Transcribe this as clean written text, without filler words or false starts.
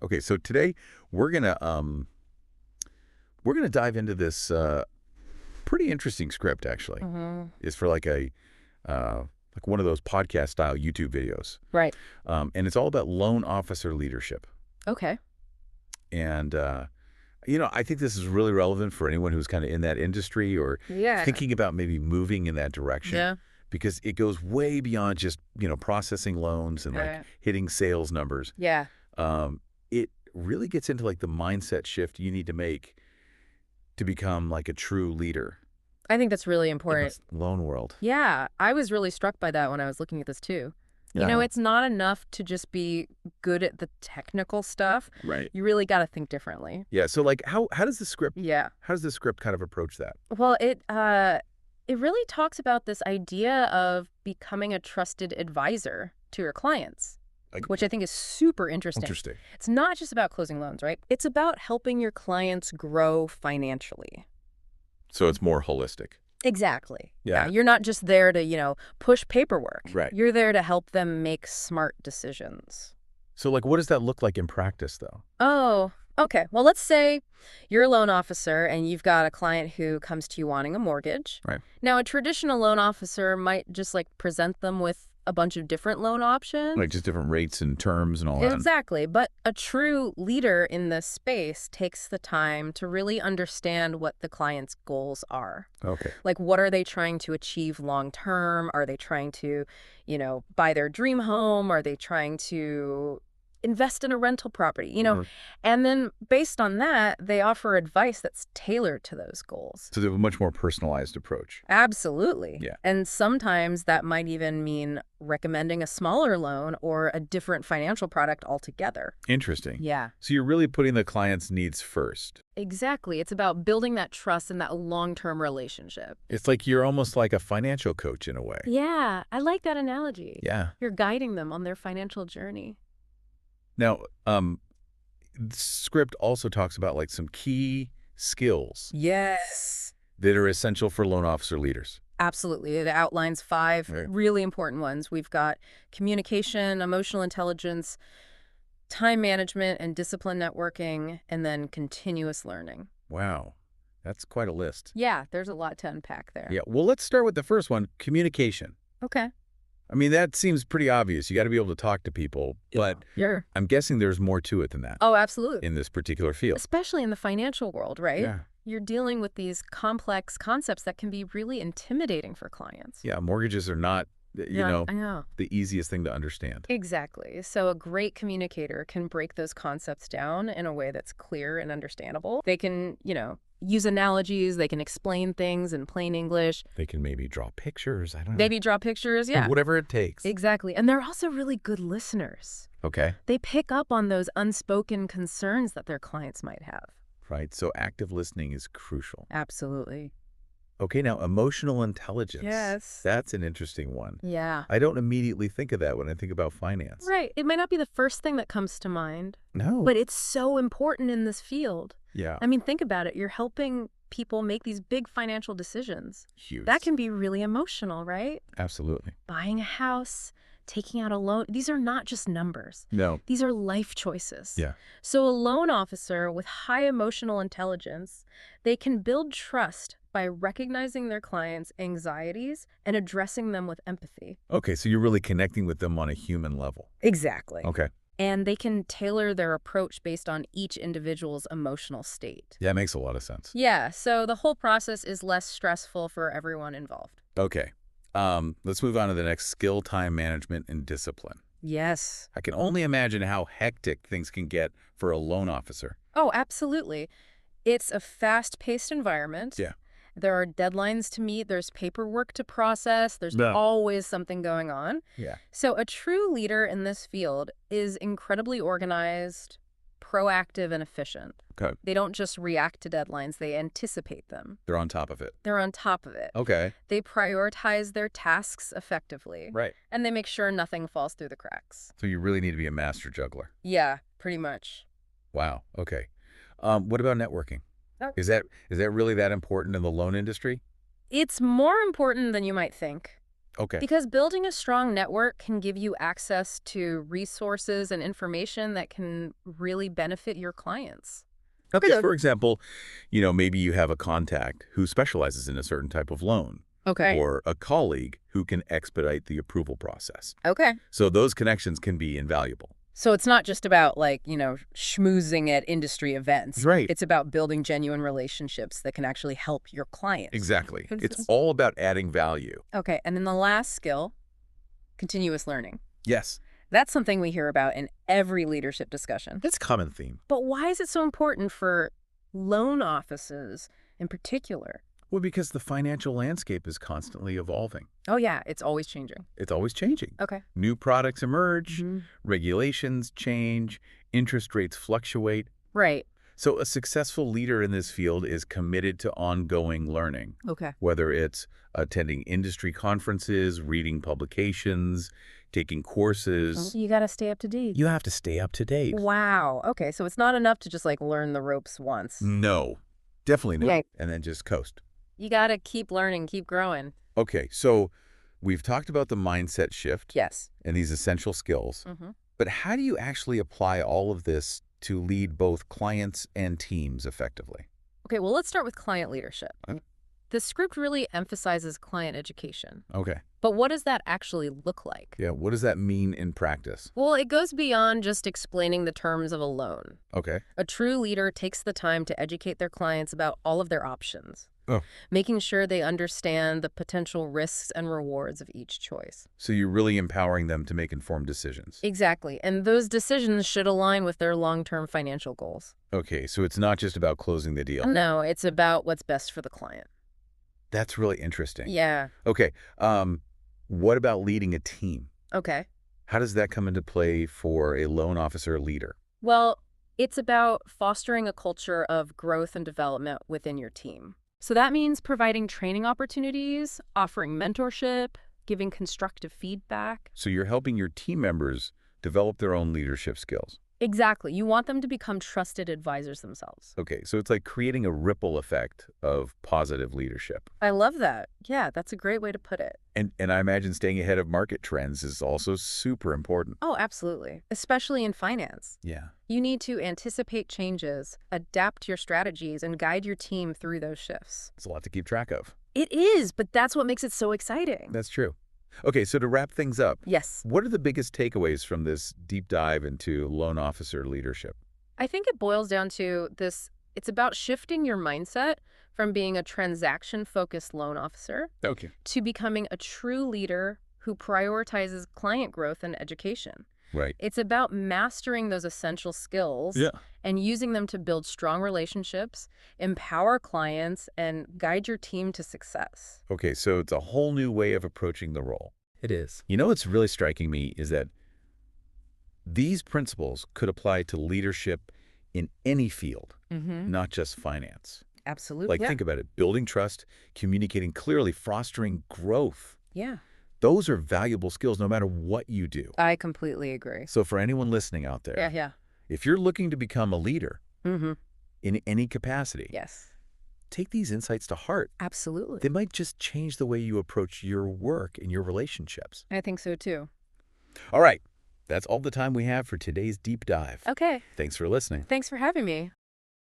Okay, so today we're gonna dive into this pretty interesting script. Actually, it's for like one of those podcast style YouTube videos, Right. and it's all about loan officer leadership. Okay. And I think this is really relevant for anyone who's kind of in that industry or Yeah. thinking about maybe moving in that direction. Yeah. Because it goes way beyond just processing loans and like Right. hitting sales numbers. Yeah. It really gets into like the mindset shift you need to make to become like a true leader I think that's really in important. the loan world. Yeah. I was really struck by that when I was looking at this too. It's not enough to just be good at the technical stuff. Right. You really got to think differently. Yeah. So like how does the script Yeah. kind of approach that? Well, it really talks about this idea of becoming a trusted advisor to your clients, Like, which I think is super interesting. interesting. It's not just about closing loans, right? It's about helping your clients grow financially. So it's more holistic. Exactly. Yeah. You're not just there to push paperwork. Right. You're there to help them make smart decisions. So like what does that look like in practice though? Oh, okay. Well, let's say you're a loan officer and you've got a client who comes to you wanting a mortgage. Right. Now, a traditional loan officer might just present them with a bunch of different loan options. Like just different rates and terms and all that. Exactly. But a true leader in this space takes the time to really understand what the client's goals are. Okay. Like, what are they trying to achieve long term? Are they trying to, buy their dream home? Are they trying to invest in a rental property? Mhm. And then based on that, they offer advice that's tailored to those goals. So they have a much more personalized approach. Absolutely. Yeah. And sometimes that might even mean recommending a smaller loan or a different financial product altogether. Interesting. Yeah. So you're really putting the client's needs first. Exactly. It's about building that trust and that long-term relationship. It's like you're almost like a financial coach in a way. Yeah, I like that analogy. Yeah. You're guiding them on their financial journey. Now, the script also talks about like some key skills Yes. that are essential for loan officer leaders. Absolutely. It outlines 5 Right. really important ones. We've got communication, emotional intelligence, time management and discipline networking, and then continuous learning. Wow. That's quite a list. Yeah, there's a lot to unpack there. Yeah. Well, let's start with the first one, communication. Okay. I mean, that seems pretty obvious. You got to be able to talk to people, but Yeah. I'm guessing there's more to it than that Oh, absolutely. in this particular field. Especially in the financial world, right? Yeah. You're dealing with these complex concepts that can be really intimidating for clients. Yeah. Mortgages are not, I know. the easiest thing to understand. Exactly. So a great communicator can break those concepts down in a way that's clear and understandable. They can, use analogies. They can explain things in plain English. They can maybe draw pictures. I don't know. Maybe draw pictures. Yeah. Whatever it takes. Exactly. And they're also really good listeners. Okay. They pick up on those unspoken concerns that their clients might have. Right. So active listening is crucial. Absolutely. Okay. Now, emotional intelligence. Yes. That's an interesting one. Yeah. I don't immediately think of that when I think about finance. Right. It might not be the first thing that comes to mind, No. but it's so important in this field. Yeah. I mean, think about it. You're helping people make these big financial decisions. Huge. That can be really emotional, right? Absolutely. Buying a house, taking out a loan. These are not just numbers. No. These are life choices. Yeah. So a loan officer with high emotional intelligence, they can build trust by recognizing their clients' anxieties and addressing them with empathy. Okay. So you're really connecting with them on a human level. Exactly. Okay. And they can tailor their approach based on each individual's emotional state. Yeah, that makes a lot of sense. Yeah, so the whole process is less stressful for everyone involved. Okay. Let's move on to the next skill, time management, and discipline. Yes. I can only imagine how hectic things can get for a loan officer. Oh, absolutely. It's a fast-paced environment. Yeah. There are deadlines to meet. There's paperwork to process. There's Yeah. always something going on. Yeah. So a true leader in this field is incredibly organized, proactive, and efficient. Okay. They don't just react to deadlines. They anticipate them. They're on top of it. They're on top of it. Okay. They prioritize their tasks effectively. Right. And they make sure nothing falls through the cracks. So you really need to be a master juggler. Yeah, pretty much. Wow. Okay. What about networking? Oh. Is that really that important in the loan industry? It's more important than you might think. Okay. Because building a strong network can give you access to resources and information that can really benefit your clients. Okay, So- for example, maybe you have a contact who specializes in a certain type of loan, Okay. or a colleague who can expedite the approval process. Okay. So those connections can be invaluable. So it's not just about schmoozing at industry events. Right. It's about building genuine relationships that can actually help your clients. Exactly. It's all about adding value. Okay. And then the last skill, continuous learning. Yes. That's something we hear about in every leadership discussion. That's a common theme. But why is it so important for loan offices in particular? Well, because the financial landscape is constantly evolving. Oh, yeah. It's always changing. It's always changing. Okay. New products emerge, Mhm. regulations change, interest rates fluctuate. Right. So a successful leader in this field is committed to ongoing learning, Okay. whether it's attending industry conferences, reading publications, taking courses. You got to stay up to date. You have to stay up to date. Wow. Okay. So it's not enough to just learn the ropes once. No, definitely not. Yeah. And then just coast. You got to keep learning, keep growing. Okay, so we've talked about the mindset shift Yes. and these essential skills, Mm-hmm. but how do you actually apply all of this to lead both clients and teams effectively? Okay. Well, let's start with client leadership. Okay. The script really emphasizes client education. Okay. But what does that actually look like? Yeah, what does that mean in practice? Well, it goes beyond just explaining the terms of a loan. Okay. A true leader takes the time to educate their clients about all of their options, Oh. making sure they understand the potential risks and rewards of each choice. So you're really empowering them to make informed decisions. Exactly. And those decisions should align with their long-term financial goals. Okay, so it's not just about closing the deal. No, it's about what's best for the client. That's really interesting. Yeah. Okay, what about leading a team? Okay. How does that come into play for a loan officer leader? Well, it's about fostering a culture of growth and development within your team. So that means providing training opportunities, offering mentorship, giving constructive feedback. So you're helping your team members develop their own leadership skills. Exactly. You want them to become trusted advisors themselves. Okay, so it's like creating a ripple effect of positive leadership. I love that. Yeah, that's a great way to put it. And I imagine staying ahead of market trends is also super important. Oh, absolutely. Especially in finance. Yeah. You need to anticipate changes, adapt your strategies, and guide your team through those shifts. It's a lot to keep track of. It is, but that's what makes it so exciting. That's true. Okay, so to wrap things up, Yes. what are the biggest takeaways from this deep dive into loan officer leadership? I think it boils down to this. It's about shifting your mindset from being a transaction-focused loan officer Okay. to becoming a true leader who prioritizes client growth and education. Right. It's about mastering those essential skills and using them to build strong relationships, empower clients, and guide your team to success. Okay, so it's a whole new way of approaching the role. It is. What's really striking me is that these principles could apply to leadership in any field, Mm-hmm. not just finance. Absolutely. Think about it. Building trust, communicating clearly, fostering growth. Yeah. Those are valuable skills no matter what you do. I completely agree. So for anyone listening out there, Yeah. if you're looking to become a leader Mm-hmm. in any capacity, Yes. take these insights to heart. Absolutely. They might just change the way you approach your work and your relationships. I think so too. All right. That's all the time we have for today's deep dive. Okay. Thanks for listening. Thanks for having me.